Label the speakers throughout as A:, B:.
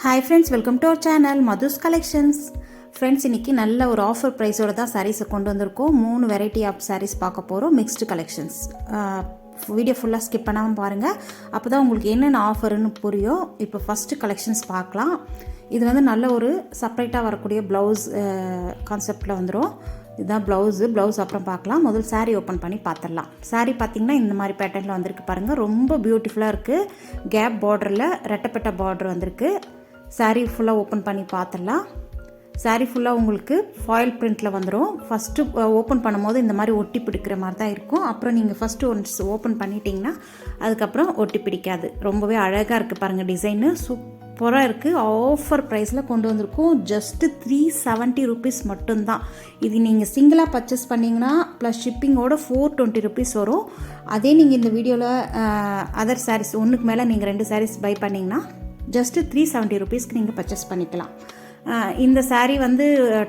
A: Hi friends, welcome to our channel Madhu's Collections. Friends, இன்னைக்கு நல்ல ஒரு ஆஃபர் ப்ரைஸோட தான் sarees கொண்டு வந்திருக்கோம். 3 வெரைட்டி ஆஃப் sarees பார்க்க போகிறோம். Mixed collections. வீடியோ ஃபுல்லாக ஸ்கிப் பண்ணாமல் பாருங்கள். அப்போ தான் உங்களுக்கு என்னென்ன ஆஃபர்னு புரியும். இப்போ ஃபஸ்ட்டு கலெக்ஷன்ஸ் பார்க்கலாம். இது வந்து நல்ல ஒரு செப்பரேட்டாக வரக்கூடிய ப்ளவுஸ் கான்செப்டில் வந்துடும். இதுதான் ப்ளவுஸ் அப்புறம் பார்க்கலாம். முதல் சாரீ ஓப்பன் பண்ணி பார்த்துடலாம். சாரீ பார்த்திங்கன்னா இந்த மாதிரி பேட்டர்னில் வந்திருக்கு பாருங்கள். ரொம்ப பியூட்டிஃபுல்லாக இருக்குது. கேப் பார்டரில் ரெட்டப்பட்ட பார்டர் வந்திருக்கு. சாரீ ஃபுல்லாக ஓப்பன் பண்ணி பார்த்துடலாம். சாரீ ஃபுல்லாக உங்களுக்கு ஃபாயில் பிரிண்டில் வந்துடும். ஃபஸ்ட்டு ஓப்பன் பண்ணும்போது இந்த மாதிரி ஒட்டி பிடிக்கிற மாதிரி தான் இருக்கும். அப்புறம் நீங்கள் ஃபஸ்ட்டு ஒன்ஸ் ஓப்பன் பண்ணிட்டீங்கன்னா அதுக்கப்புறம் ஒட்டி பிடிக்காது. ரொம்பவே அழகாக இருக்குது பாருங்கள். டிசைனு சூப்பராக இருக்குது. ஆஃபர் ப்ரைஸில் கொண்டு வந்திருக்கோம். ஜஸ்ட்டு 370 rupees மட்டும்தான். இது நீங்கள் சிங்கிளாக பர்ச்சேஸ் பண்ணிங்கன்னா ப்ளஸ் ஷிப்பிங்கோட 420 rupees வரும். அதே நீங்கள் இந்த வீடியோவில் அதர் சாரீஸ் ஒன்றுக்கு மேலே நீங்கள் 2 sarees பை பண்ணிங்கன்னா ஜஸ்ட்டு 370 rupeesக்கு நீங்கள் பர்ச்சேஸ் பண்ணிக்கலாம். இந்த சாரீ வந்து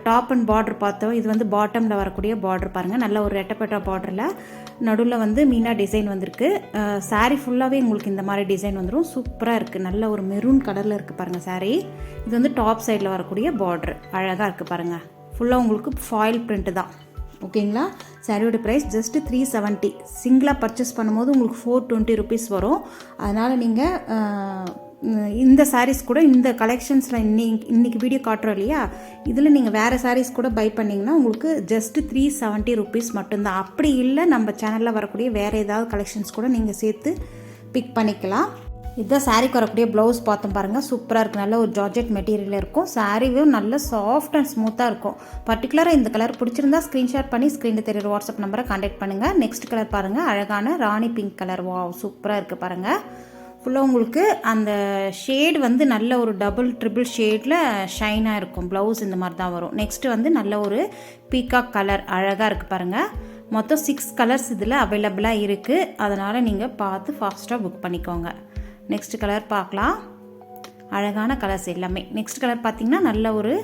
A: டாப் அண்ட் பார்டர் பார்த்தோம். இது வந்து பாட்டமில் வரக்கூடிய பார்டர் பாருங்கள். நல்ல ஒரு ரெட்டப்பட்ட பார்டரில் நடுவில் வந்து மீனா டிசைன் வந்திருக்கு. சாரீ ஃபுல்லாகவே உங்களுக்கு இந்த மாதிரி டிசைன் வந்துடும். சூப்பராக இருக்குது. நல்ல ஒரு மெரூன் கலரில் இருக்குது பாருங்கள் சாரீ. இது வந்து டாப் சைடில் வரக்கூடிய பார்டர் அழகாக இருக்குது பாருங்கள். ஃபுல்லாக உங்களுக்கு ஃபாயில் பிரிண்ட்டு தான். ஓகேங்களா? சாரியோட ப்ரைஸ் ஜஸ்ட்டு 370. சிங்கிளாக பர்ச்சேஸ் பண்ணும்போது உங்களுக்கு 420 rupees வரும். அதனால் நீங்கள் இந்த சாரீஸ் கூட இந்த கலெக்ஷன்ஸில் இன்றைக்கி வீடியோ காட்டுறோம் இல்லையா, இதில் நீங்கள் வேறு சாரீஸ் கூட பை பண்ணிங்கன்னா உங்களுக்கு ஜஸ்ட்டு 370 rupees மட்டும்தான். அப்படி இல்லை நம்ம சேனலில் வரக்கூடிய வேறு ஏதாவது கலெக்ஷன்ஸ் கூட நீங்கள் சேர்த்து பிக் பண்ணிக்கலாம். இதுதான் சாரீக்கு வரக்கூடிய ப்ளவுஸ் பார்த்தோம் பாருங்கள். சூப்பராக இருக்குது. நல்ல ஒரு ஜார்ஜெட் மெட்டீரியல் இருக்கும். சாரீவும் நல்ல சாஃப்ட் அண்ட் ஸ்மூத்தாக இருக்கும். பர்டிகுலராக இந்த கலர் பிடிச்சிருந்தா ஸ்க்ரீன்ஷாட் பண்ணி ஸ்க்ரீனில் தெரியுற வாட்ஸ்அப் நம்பரை கான்டாக்ட் பண்ணுங்கள். நெக்ஸ்ட் கலர் பாருங்கள். அழகான ராணி பிங்க் கலர். வாவ், சூப்பராக இருக்குது பாருங்கள். ஃபுல்லாக உங்களுக்கு அந்த ஷேட் வந்து நல்ல ஒரு டபுள் ட்ரிபிள் ஷேடில் ஷைனாக இருக்கும். ப்ளவுஸ் இந்த மாதிரி தான் வரும். நெக்ஸ்ட்டு வந்து நல்ல ஒரு பீகாக் கலர் அழகாக இருக்குது பாருங்கள். மொத்தம் 6 கலர்ஸ் இதில் அவைலபிளாக இருக்குது. அதனால் நீங்கள் பார்த்து ஃபாஸ்ட்டாக புக் பண்ணிக்கோங்க. நெக்ஸ்ட் கலர் பார்க்கலாம். அழகான கலர்ஸ் எல்லாமே. நெக்ஸ்ட் கலர் பார்த்திங்கன்னா நல்ல ஒரு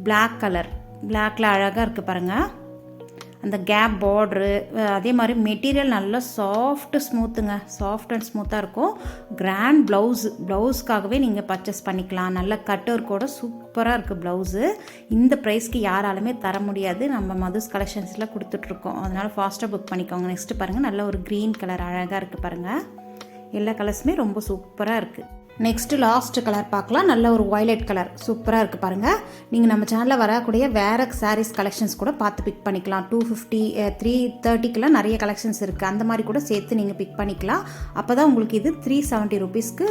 A: பிளாக் கலர். பிளாக்கில் அழகாக இருக்குது பாருங்கள். அந்த கேப் பார்ட்ரு அதே மாதிரி மெட்டீரியல் நல்லா சாஃப்ட் ஸ்மூத்துங்க. சாஃப்ட் அண்ட் ஸ்மூத்தாக இருக்கும். கிராண்ட் ப்ளவுஸ்க்காகவே நீங்கள் பர்ச்சேஸ் பண்ணிக்கலாம். நல்ல கட்டர் கூட சூப்பராக இருக்குது ப்ளவுஸு. இந்த ப்ரைஸ்க்கு யாராலுமே தர முடியாது. நம்ம மதுஸ் கலெக்ஷன்ஸில் கொடுத்துட்ருக்கோம். அதனால் ஃபாஸ்ட்டாக புக் பண்ணிக்கோங்க. நெக்ஸ்ட்டு பாருங்கள். நல்ல ஒரு க்ரீன் கலர் அழகாக இருக்குது பாருங்கள். எல்லா கலர்ஸுமே ரொம்ப சூப்பராக இருக்குது. நெக்ஸ்ட்டு லாஸ்ட் கலர் பார்க்கலாம். நல்ல ஒரு வயலட் கலர் சூப்பராக இருக்குது பாருங்கள். நீங்கள் நம்ம சேனலில் வரக்கூடிய வேறு சாரீஸ் கலெக்ஷன்ஸ் கூட பார்த்து பிக் பண்ணிக்கலாம். 250 330க்கெலாம் நிறைய கலெக்ஷன்ஸ் இருக்குது. அந்த மாதிரி கூட சேர்த்து நீங்கள் பிக் பண்ணிக்கலாம். அப்போ தான் உங்களுக்கு இது 370 rupeesக்கு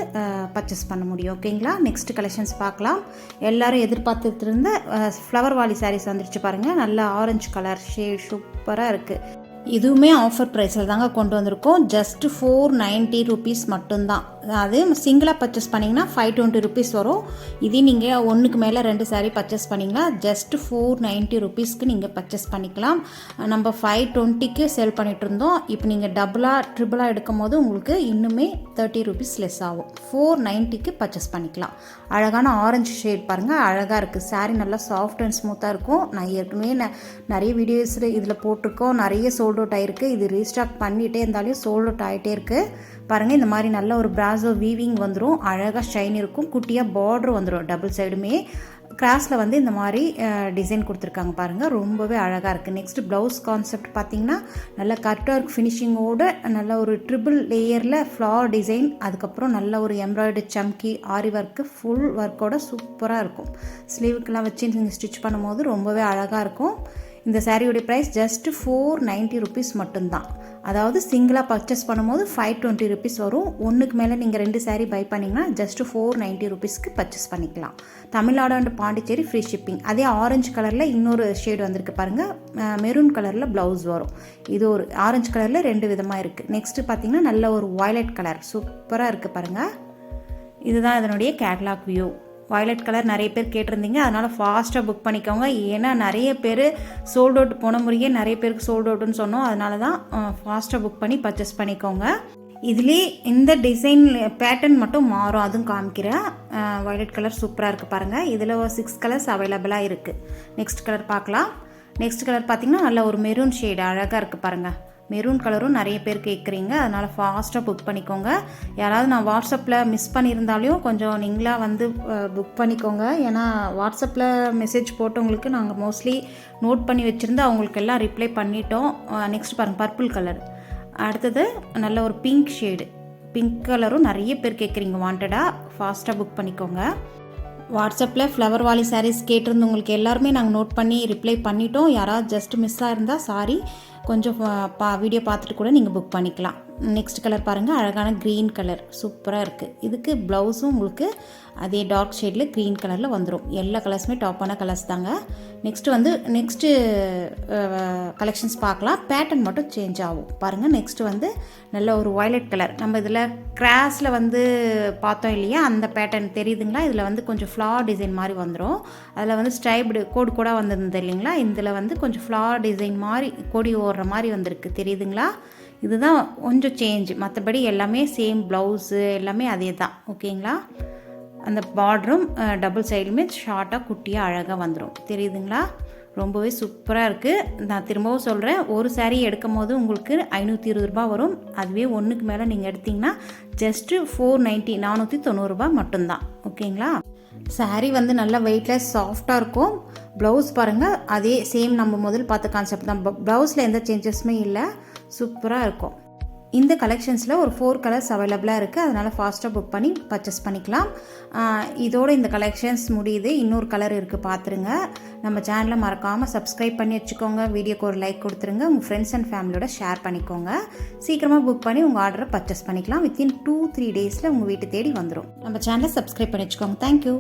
A: பர்ச்சேஸ் பண்ண முடியும். ஓகேங்களா? நெக்ஸ்ட் கலெக்ஷன்ஸ் பார்க்கலாம். எல்லோரும் எதிர்பார்த்துட்டு இருந்த ஃப்ளவர் வாலி சாரீஸ் வந்துடுச்சு பாருங்கள். நல்ல ஆரஞ்சு கலர் ஷேட் சூப்பராக இருக்குது. இதுவுமே ஆஃபர் ப்ரைஸில் தாங்க கொண்டு வந்திருக்கோம். ஜஸ்ட்டு 490 rupees மட்டும்தான். அது சிங்கிளாக பர்ச்சேஸ் பண்ணிங்கன்னா 520 rupees வரும். இதே நீங்கள் ஒன்றுக்கு மேலே 2 saree பர்ச்சேஸ் பண்ணிங்கன்னா ஜஸ்ட்டு 490 rupeesக்கு நீங்கள் பர்ச்சேஸ் பண்ணிக்கலாம். நம்ம 520க்கு சேல் பண்ணிகிட்டு இருந்தோம். இப்போ நீங்கள் ட்ரிபிளாக எடுக்கும் போது உங்களுக்கு இன்னுமே 30 rupees லெஸ் ஆகும். 490க்கு பர்ச்சேஸ் பண்ணிக்கலாம். அழகான ஆரஞ்சு ஷேட் பாருங்கள். அழகாக இருக்குது. saree நல்லா சாஃப்ட் அண்ட் ஸ்மூத்தாக இருக்கும். நான் ஏற்கனவே நிறைய வீடியோஸில் இதில் போட்டிருக்கோம். நிறைய சோல்ட் அவுட் ஆகிருக்கு. இது ரீஸ்டாக் பண்ணிகிட்டே இருந்தாலும் சோல்ட் அவுட் ஆகிட்டே இருக்குது பாருங்கள். இந்த மாதிரி நல்ல ஒரு பிராசோ வீவிங் வந்துடும். அழகாக ஷைன் இருக்கும். குட்டியாக பார்டர் வந்துடும். டபுள் சைடுமே கிராஸில் வந்து இந்த மாதிரி டிசைன் கொடுத்துருக்காங்க பாருங்கள். ரொம்பவே அழகாக இருக்குது. நெக்ஸ்ட் ப்ளவுஸ் கான்செப்ட் பார்த்திங்கன்னா நல்ல கட் ஒர்க் ஃபினிஷிங்கோடு நல்ல ஒரு ட்ரிபிள் லேயரில் ஃப்ளார் டிசைன், அதுக்கப்புறம் நல்ல ஒரு எம்ப்ராய்டரி சம்கி ஆரி ஒர்க்கு ஃபுல் ஒர்க்கோட சூப்பராக இருக்கும். ஸ்லீவுக்கெலாம் வச்சு நீங்கள் ஸ்டிச் பண்ணும்போது ரொம்பவே அழகாக இருக்கும். இந்த சாரியோடைய ப்ரைஸ் ஜஸ்ட்டு 490 rupees மட்டும்தான். அதாவது சிங்கிளாக பர்ச்சேஸ் பண்ணும்போது 520 rupees வரும். ஒன்றுக்கு மேலே நீங்கள் 2 saree பை பண்ணிங்கன்னா ஜஸ்ட்டு 490 rupeesக்கு பர்ச்சேஸ் பண்ணிக்கலாம். Tamil Nadu and Pondicherry free shipping. அதே ஆரஞ்சு கலரில் இன்னொரு ஷேடு வந்திருக்கு பாருங்கள். மெரூன் கலரில் ப்ளவுஸ் வரும். இது ஒரு ஆரஞ்சு கலரில் 2 விதமாக இருக்குது. நெக்ஸ்ட்டு பார்த்திங்கன்னா நல்ல ஒரு வயலட் கலர் சூப்பராக இருக்குது பாருங்கள். இதுதான் இதனுடைய கேட்லாக் வியூ. வயலட் கலர் நிறைய பேர் கேட்டிருந்தீங்க. அதனால் ஃபாஸ்ட்டாக புக் பண்ணிக்கோங்க. ஏன்னா நிறைய பேர் சோல்ட் அவுட் போன முறையே நிறைய பேருக்கு சோல்ட் அவுட்டுன்னு சொன்னோம். அதனால தான் ஃபாஸ்ட்டாக புக் பண்ணி பர்ச்சேஸ் பண்ணிக்கோங்க. இதிலே இந்த டிசைன் பேட்டர்ன் மட்டும் மாறும். அதுவும் காமிக்கிறேன். வயலட் கலர் சூப்பராக இருக்குது பாருங்கள். இதில் 6 கலர்ஸ் அவைலபிளாக இருக்குது. நெக்ஸ்ட் கலர் பார்க்கலாம். நெக்ஸ்ட் கலர் பார்த்திங்கன்னா நல்ல ஒரு மெரூன் ஷேடு அழகாக இருக்குது பாருங்கள். மெரூன் கலரும் நிறைய பேர் கேட்குறீங்க, அதனால் ஃபாஸ்ட்டாக புக் பண்ணிக்கோங்க. யாராவது நான் வாட்ஸ்அப்பில் மிஸ் பண்ணியிருந்தாலையும் கொஞ்சம் நீங்களாக வந்து புக் பண்ணிக்கோங்க. ஏன்னா வாட்ஸ்அப்பில் மெசேஜ் போட்டவங்களுக்கு நாங்கள் மோஸ்ட்லி நோட் பண்ணி வச்சுருந்து அவங்களுக்கு எல்லாம் ரிப்ளை பண்ணிட்டோம். நெக்ஸ்ட் பாருங்கள், பர்பிள் கலர். அடுத்தது நல்ல ஒரு பிங்க் ஷேடு. பிங்க் கலரும் நிறைய பேர் கேட்குறீங்க வாண்டடாக, ஃபாஸ்ட்டாக புக் பண்ணிக்கோங்க. வாட்ஸ்அப்பில் ஃப்ளவர் வாலி சாரீஸ் கேட்டிருந்தவங்களுக்கு எல்லாருமே நாங்கள் நோட் பண்ணி ரிப்ளை பண்ணிட்டோம். யாராவது ஜஸ்ட் மிஸ்ஸாக இருந்தால் சாரி, கொஞ்சம் வீடியோ பார்த்துட்டு கூட நீங்கள் புக் பண்ணிக்கலாம். நெக்ஸ்ட் கலர் பாருங்கள், அழகான க்ரீன் கலர் சூப்பராக இருக்குது. இதுக்கு ப்ளவுஸும் உங்களுக்கு அதே டார்க் ஷேடில் க்ரீன் கலரில் வந்துடும். எல்லா கலர்ஸுமே டாப்பான கலர்ஸ் தாங்க. நெக்ஸ்ட்டு கலெக்ஷன்ஸ் பார்க்கலாம். பேட்டர்ன் மட்டும் சேஞ்ச் ஆகும் பாருங்கள். நெக்ஸ்ட்டு வந்து நல்ல ஒரு வயலட் கலர். நம்ம இதில் கிராஸில் வந்து பார்த்தோம் இல்லையா, அந்த பேட்டர்ன் தெரியுதுங்களா? இதில் வந்து கொஞ்சம் ஃப்ளார் டிசைன் மாதிரி வந்துடும். அதில் வந்து ஸ்ட்ரைப்டு கோடு கூட வந்திருந்தது இல்லைங்களா? இதில் வந்து கொஞ்சம் ஃப்ளார் டிசைன் மாதிரி கொடி ஓடுற மாதிரி வந்திருக்கு, தெரியுதுங்களா? இதுதான் கொஞ்சம் சேஞ்ச், மற்றபடி எல்லாமே சேம். ப்ளவுஸு எல்லாமே அதே தான். ஓகேங்களா? அந்த பார்டரும் டபுள் சைடுமே ஷார்ட்டாக குட்டியாக அழகாக வந்துடும், தெரியுதுங்களா? ரொம்பவே சூப்பராக இருக்குது. நான் திரும்பவும் சொல்கிறேன், ஒரு சாரீ எடுக்கும் போது உங்களுக்கு 520 ரூபா வரும். அதுவே ஒன்றுக்கு மேலே நீங்கள் எடுத்திங்கன்னா ஜஸ்ட்டு 490 490 ரூபா மட்டும்தான். ஓகேங்களா? சாரீ வந்து நல்லா வெயிட்லெஸ் சாஃப்டாக இருக்கும். ப்ளவுஸ் பாருங்கள், அதே சேம் நம்ம முதல் பார்த்த கான்செப்ட் தான். ப்ளவுஸில் எந்த சேஞ்சஸுமே இல்லை, சூப்பராக இருக்கும். இந்த கலெக்ஷன்ஸில் ஒரு 4 கலர்ஸ் அவைலபிளாக இருக்குது, அதனால் ஃபாஸ்ட்டாக புக் பண்ணி பர்ச்சேஸ் பண்ணிக்கலாம். இதோட இந்த கலெக்ஷன்ஸ் முடியுது. இன்னொரு கலர் இருக்குது, பார்த்துருங்க. நம்ம சேனலை மறக்காமல் சப்ஸ்கிரைப் பண்ணி வச்சுக்கோங்க. வீடியோக்கு ஒரு லைக் கொடுத்துருங்க. உங்கள் ஃப்ரெண்ட்ஸ் அண்ட் ஃபேமிலியோட ஷேர் பண்ணிக்கோங்க. சீக்கிரமாக புக் பண்ணி உங்கள் ஆர்டரை பர்ச்சேஸ் பண்ணிக்கலாம். வித்தின் 2-3 டேஸில் உங்கள் வீட்டு தேடி வந்துடும். நம்ம சேனலை சப்ஸ்கிரைப் பண்ணி வச்சுக்கோங்க. தேங்க்யூ.